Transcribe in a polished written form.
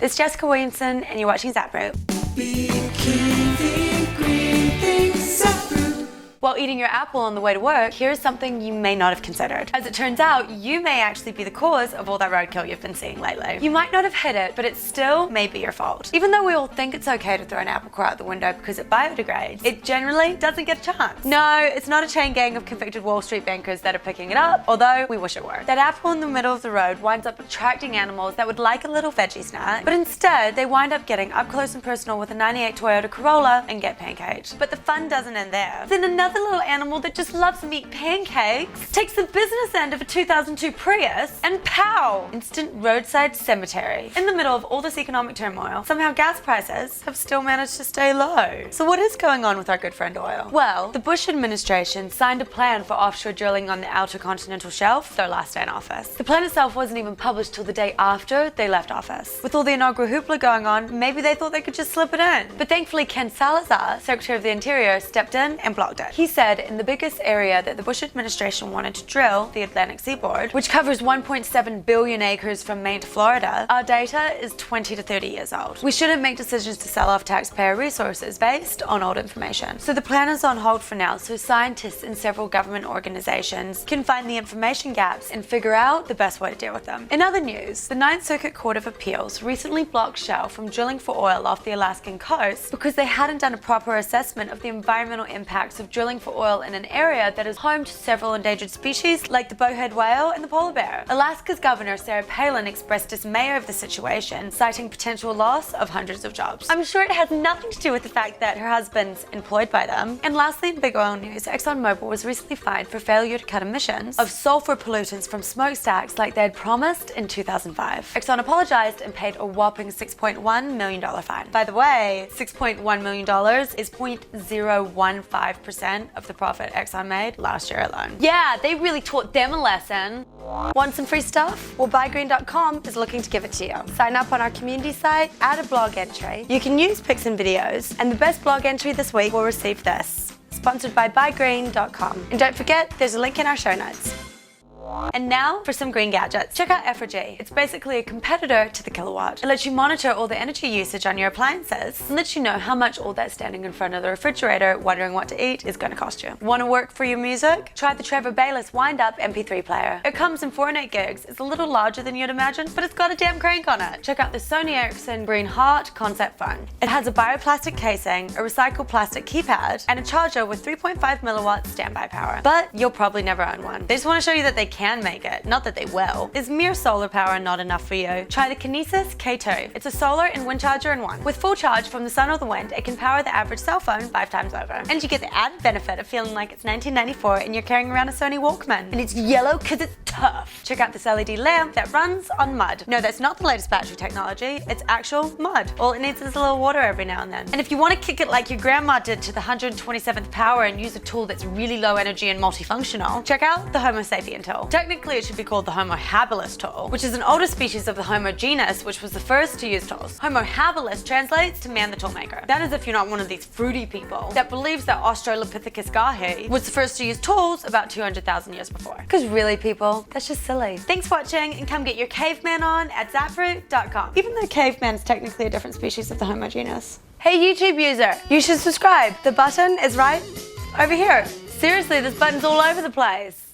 It's Jessica Williamson and you're watching ZapRoot. While eating your apple on the way to work, here's something you may not have considered. As it turns out, you may actually be the cause of all that roadkill you've been seeing lately. You might not have hit it, but it still may be your fault. Even though we all think it's okay to throw an apple core out the window because it biodegrades, it generally doesn't get a chance. No, it's not a chain gang of convicted Wall Street bankers that are picking it up, although we wish it were. That apple in the middle of the road winds up attracting animals that would like a little veggie snack, but instead they wind up getting up close and personal with a 98 Toyota Corolla and get pancaked. But the fun doesn't end there. Then another little animal that just loves meat pancakes takes the business end of a 2002 Prius and pow! Instant roadside cemetery. In the middle of all this economic turmoil, somehow gas prices have still managed to stay low. So what is going on with our good friend oil? Well, the Bush administration signed a plan for offshore drilling on the outer continental shelf their last day in office. The plan itself wasn't even published till the day after they left office. With all the inaugural hoopla going on, maybe they thought they could just slip it in. But thankfully Ken Salazar, Secretary of the Interior, stepped in and blocked it. He said in the biggest area that the Bush administration wanted to drill, the Atlantic seaboard, which covers 1.7 billion acres from Maine to Florida, our data is 20 to 30 years old. We shouldn't make decisions to sell off taxpayer resources based on old information. So the plan is on hold for now, so scientists in several government organizations can find the information gaps and figure out the best way to deal with them. In other news, the Ninth Circuit Court of Appeals recently blocked Shell from drilling for oil off the Alaskan coast because they hadn't done a proper assessment of the environmental impacts of drilling for oil in an area that is home to several endangered species like the bowhead whale and the polar bear. Alaska's Governor Sarah Palin expressed dismay over the situation, citing potential loss of hundreds of jobs. I'm sure it has nothing to do with the fact that her husband's employed by them. And lastly, in big oil news, ExxonMobil was recently fined for failure to cut emissions of sulfur pollutants from smokestacks like they had promised in 2005. Exxon apologized and paid a whopping $6.1 million fine. By the way, $6.1 million is 0.015% of the profit Exxon made last year alone. Yeah, they really taught them a lesson. Want some free stuff? Well, buygreen.com is looking to give it to you. Sign up on our community site, add a blog entry. You can use pics and videos, and the best blog entry this week will receive this. Sponsored by buygreen.com. And don't forget, there's a link in our show notes. And now for some green gadgets. Check out Effigy. It's basically a competitor to the Kilowatt. It lets you monitor all the energy usage on your appliances and lets you know how much all that standing in front of the refrigerator wondering what to eat is going to cost you. Want to work for your music? Try the Trevor Bayless Wind-Up MP3 player. It comes in 4 and 8 gigs. It's a little larger than you'd imagine, but it's got a damn crank on it. Check out the Sony Ericsson Green Heart concept phone. It has a bioplastic casing, a recycled plastic keypad, and a charger with 3.5 milliwatts standby power. But you'll probably never own one. They just want to show you that they can make it, not that they will. Is mere solar power not enough for you? Try the Kinesis K2. It's a solar and wind charger in one. With full charge from the sun or the wind, it can power the average cell phone 5 times over. And you get the added benefit of feeling like it's 1994 and you're carrying around a Sony Walkman. And it's yellow because it's tough. Check out this LED lamp that runs on mud. No, that's not the latest battery technology. It's actual mud. All it needs is a little water every now and then. And if you want to kick it like your grandma did to the 127th power and use a tool that's really low energy and multifunctional, check out the Homo sapien tool. Technically, it should be called the Homo habilis tool, which is an older species of the Homo genus, which was the first to use tools. Homo habilis translates to man the toolmaker. That is if you're not one of these fruity people that believes that Australopithecus gahi was the first to use tools about 200,000 years before. Because really, people, that's just silly. Thanks for watching, and come get your caveman on at ZapRoot.com. Even though caveman is technically a different species of the Homo genus. Hey YouTube user, you should subscribe. The button is right over here. Seriously, this button's all over the place.